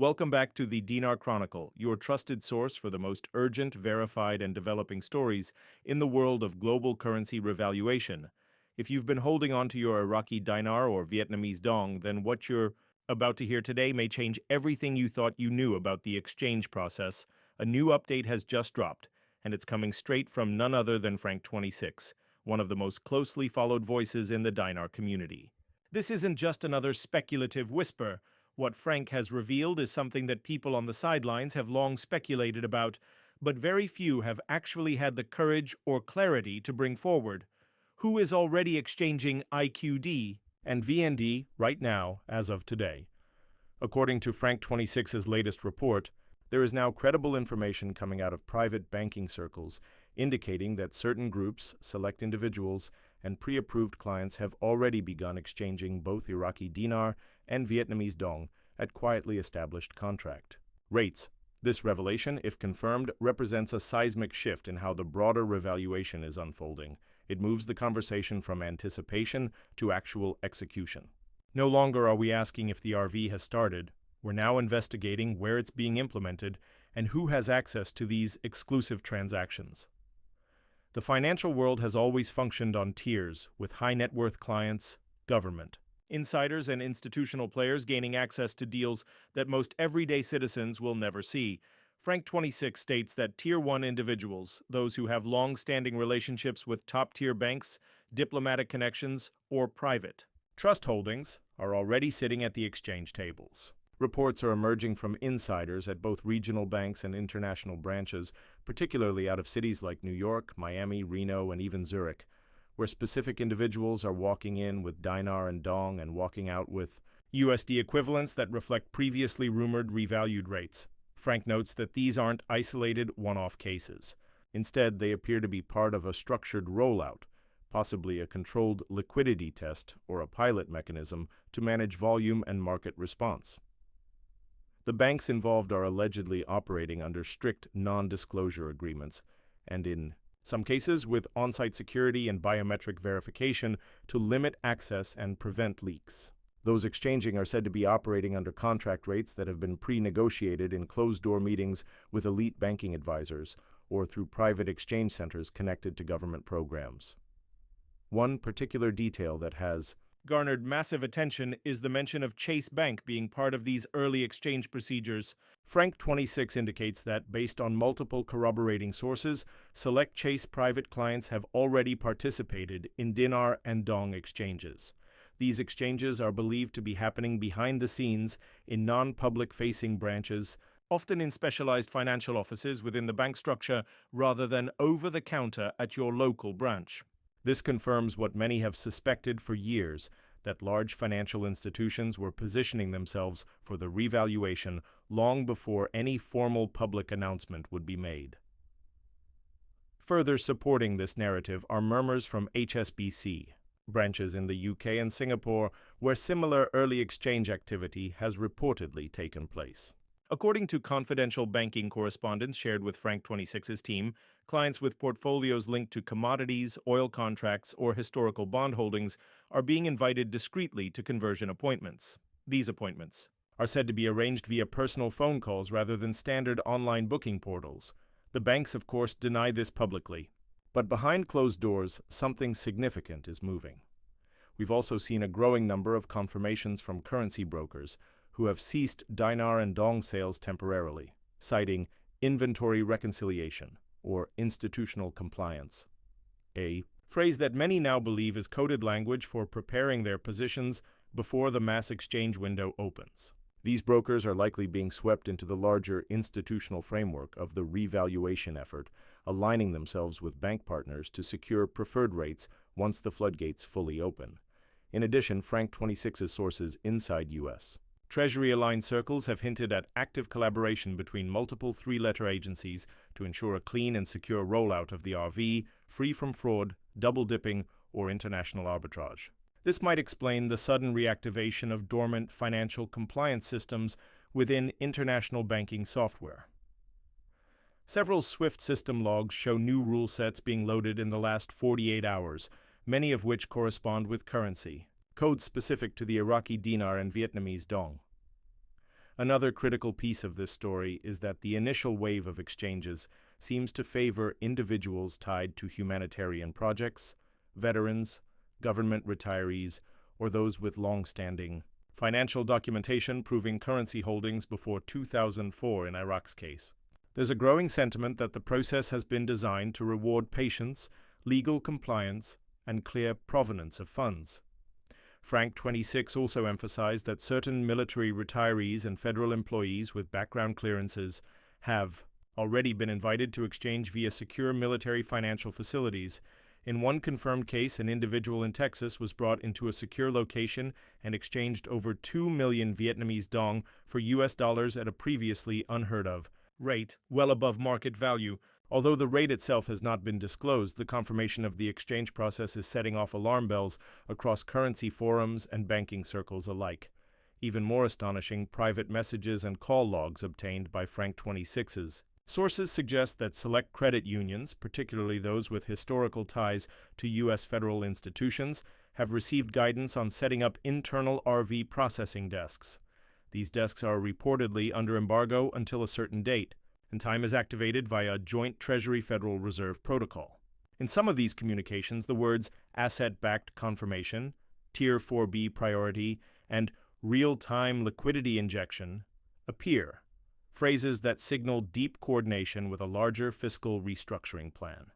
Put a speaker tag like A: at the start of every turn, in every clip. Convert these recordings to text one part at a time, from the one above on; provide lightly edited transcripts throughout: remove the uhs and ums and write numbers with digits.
A: Welcome back to the Dinar Chronicle, your trusted source for the most urgent, verified, and developing stories in the world of global currency revaluation. If you've been holding on to your Iraqi dinar or Vietnamese dong, then what you're about to hear today may change everything you thought you knew about the exchange process. A new update has just dropped, and it's coming straight from none other than Frank26, one of the most closely followed voices in the dinar community. This isn't just another speculative whisper. What Frank has revealed is something that people on the sidelines have long speculated about, but very few have actually had the courage or clarity to bring forward. Who is already exchanging IQD and VND right now, as of today? According to Frank26's latest report, there is now credible information coming out of private banking circles indicating that certain groups, select individuals, and pre-approved clients have already begun exchanging both Iraqi dinar and Vietnamese dong at quietly established contract rates. This revelation, if confirmed, represents a seismic shift in how the broader revaluation is unfolding. It moves the conversation from anticipation to actual execution. No longer are we asking if the RV has started. We're now investigating where it's being implemented and who has access to these exclusive transactions. The financial world has always functioned on tiers, with high net worth clients, government, insiders, and institutional players gaining access to deals that most everyday citizens will never see. Frank26 states that Tier 1 individuals, those who have long-standing relationships with top-tier banks, diplomatic connections, or private trust holdings, are already sitting at the exchange tables. Reports are emerging from insiders at both regional banks and international branches, particularly out of cities like New York, Miami, Reno, and even Zurich, where specific individuals are walking in with dinar and dong and walking out with USD equivalents that reflect previously rumored revalued rates. Frank notes that these aren't isolated one-off cases. Instead, they appear to be part of a structured rollout, possibly a controlled liquidity test or a pilot mechanism to manage volume and market response. The banks involved are allegedly operating under strict non-disclosure agreements, and in some cases with on-site security and biometric verification to limit access and prevent leaks. Those exchanging are said to be operating under contract rates that have been pre-negotiated in closed-door meetings with elite banking advisors or through private exchange centers connected to government programs. One particular detail that has garnered massive attention is the mention of Chase Bank being part of these early exchange procedures. Frank26 indicates that, based on multiple corroborating sources, select Chase private clients have already participated in dinar and dong exchanges. These exchanges are believed to be happening behind the scenes in non-public facing branches, often in specialized financial offices within the bank structure rather than over-the-counter at your local branch. This confirms what many have suspected for years, that large financial institutions were positioning themselves for the revaluation long before any formal public announcement would be made. Further supporting this narrative are murmurs from HSBC, branches in the UK and Singapore, where similar early exchange activity has reportedly taken place. According to confidential banking correspondence shared with Frank26's team, clients with portfolios linked to commodities, oil contracts, or historical bond holdings are being invited discreetly to conversion appointments. These appointments are said to be arranged via personal phone calls rather than standard online booking portals. The banks, of course, deny this publicly. But behind closed doors, something significant is moving. We've also seen a growing number of confirmations from currency brokers who have ceased dinar and dong sales temporarily, citing inventory reconciliation or institutional compliance, a phrase that many now believe is coded language for preparing their positions before the mass exchange window opens. These brokers are likely being swept into the larger institutional framework of the revaluation effort, aligning themselves with bank partners to secure preferred rates once the floodgates fully open. In addition, Frank26's sources inside U.S. Treasury-aligned circles have hinted at active collaboration between multiple three-letter agencies to ensure a clean and secure rollout of the RV, free from fraud, double-dipping, or international arbitrage. This might explain the sudden reactivation of dormant financial compliance systems within international banking software. Several SWIFT system logs show new rule sets being loaded in the last 48 hours, many of which correspond with currency, codes specific to the Iraqi dinar and Vietnamese dong. Another critical piece of this story is that the initial wave of exchanges seems to favor individuals tied to humanitarian projects, veterans, government retirees, or those with long-standing financial documentation proving currency holdings before 2004 in Iraq's case. There's a growing sentiment that the process has been designed to reward patience, legal compliance, and clear provenance of funds. Frank26 also emphasized that certain military retirees and federal employees with background clearances have already been invited to exchange via secure military financial facilities. In one confirmed case, an individual in Texas was brought into a secure location and exchanged over 2 million Vietnamese dong for US dollars at a previously unheard of rate, well above market value. Although the rate itself has not been disclosed, the confirmation of the exchange process is setting off alarm bells across currency forums and banking circles alike. Even more astonishing, private messages and call logs obtained by Frank26's sources suggest that select credit unions, particularly those with historical ties to U.S. federal institutions, have received guidance on setting up internal RV processing desks. These desks are reportedly under embargo until a certain date, and time is activated via a joint Treasury-Federal Reserve protocol. In some of these communications, the words asset-backed confirmation, Tier 4B priority, and real-time liquidity injection appear, phrases that signal deep coordination with a larger fiscal restructuring plan.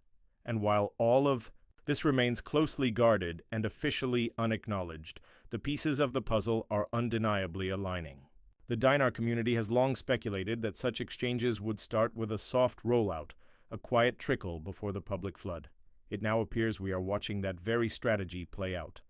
A: And while all of this remains closely guarded and officially unacknowledged, the pieces of the puzzle are undeniably aligning. The Dinar community has long speculated that such exchanges would start with a soft rollout, a quiet trickle before the public flood. It now appears we are watching that very strategy play out.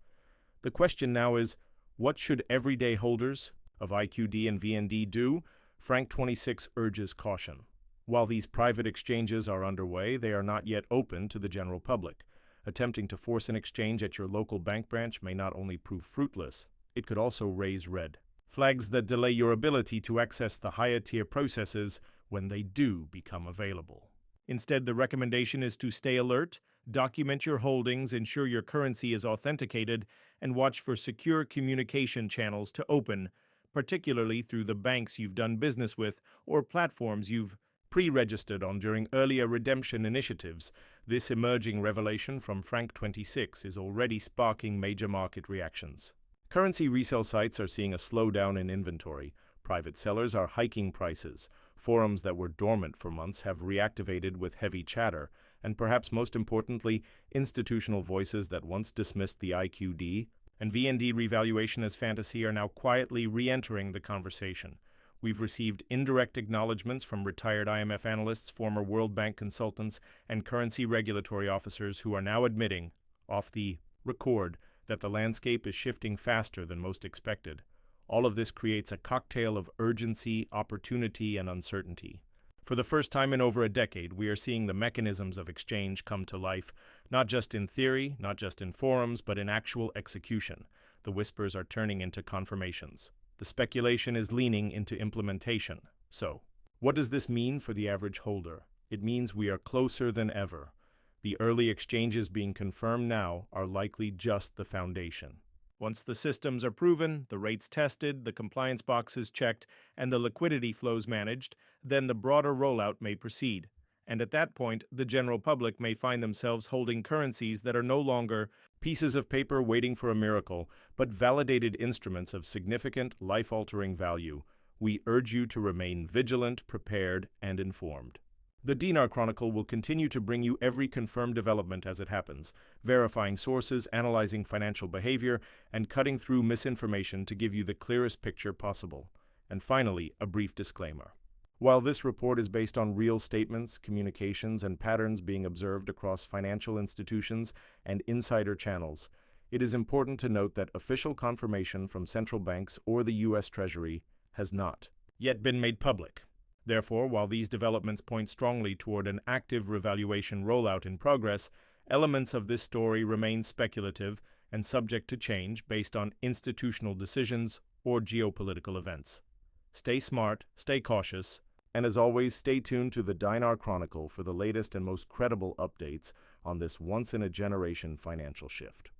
A: The question now is, what should everyday holders of IQD and VND do? Frank26 urges caution. While these private exchanges are underway, they are not yet open to the general public. Attempting to force an exchange at your local bank branch may not only prove fruitless, it could also raise red flags that delay your ability to access the higher-tier processes when they do become available. Instead, the recommendation is to stay alert, document your holdings, ensure your currency is authenticated, and watch for secure communication channels to open, particularly through the banks you've done business with or platforms you've pre-registered on during earlier redemption initiatives. This emerging revelation from Frank26 is already sparking major market reactions. Currency resale sites are seeing a slowdown in inventory. Private sellers are hiking prices. Forums that were dormant for months have reactivated with heavy chatter. And perhaps most importantly, institutional voices that once dismissed the IQD and VND revaluation as fantasy are now quietly re-entering the conversation. We've received indirect acknowledgments from retired IMF analysts, former World Bank consultants, and currency regulatory officers who are now admitting, off the record, that the landscape is shifting faster than most expected. All of this creates a cocktail of urgency, opportunity, and uncertainty. For the first time in over a decade, we are seeing the mechanisms of exchange come to life, not just in theory, not just in forums, but in actual execution. The whispers are turning into confirmations. The speculation is leaning into implementation. So, what does this mean for the average holder? It means we are closer than ever. The early exchanges being confirmed now are likely just the foundation. Once the systems are proven, the rates tested, the compliance boxes checked, and the liquidity flows managed, then the broader rollout may proceed. And at that point, the general public may find themselves holding currencies that are no longer pieces of paper waiting for a miracle, but validated instruments of significant, life-altering value. We urge you to remain vigilant, prepared, and informed. The Dinar Chronicle will continue to bring you every confirmed development as it happens, verifying sources, analyzing financial behavior, and cutting through misinformation to give you the clearest picture possible. And finally, a brief disclaimer. While this report is based on real statements, communications, and patterns being observed across financial institutions and insider channels, it is important to note that official confirmation from central banks or the U.S. Treasury has not yet been made public. Therefore, while these developments point strongly toward an active revaluation rollout in progress, elements of this story remain speculative and subject to change based on institutional decisions or geopolitical events. Stay smart, stay cautious, and as always, stay tuned to the Dinar Chronicle for the latest and most credible updates on this once-in-a-generation financial shift.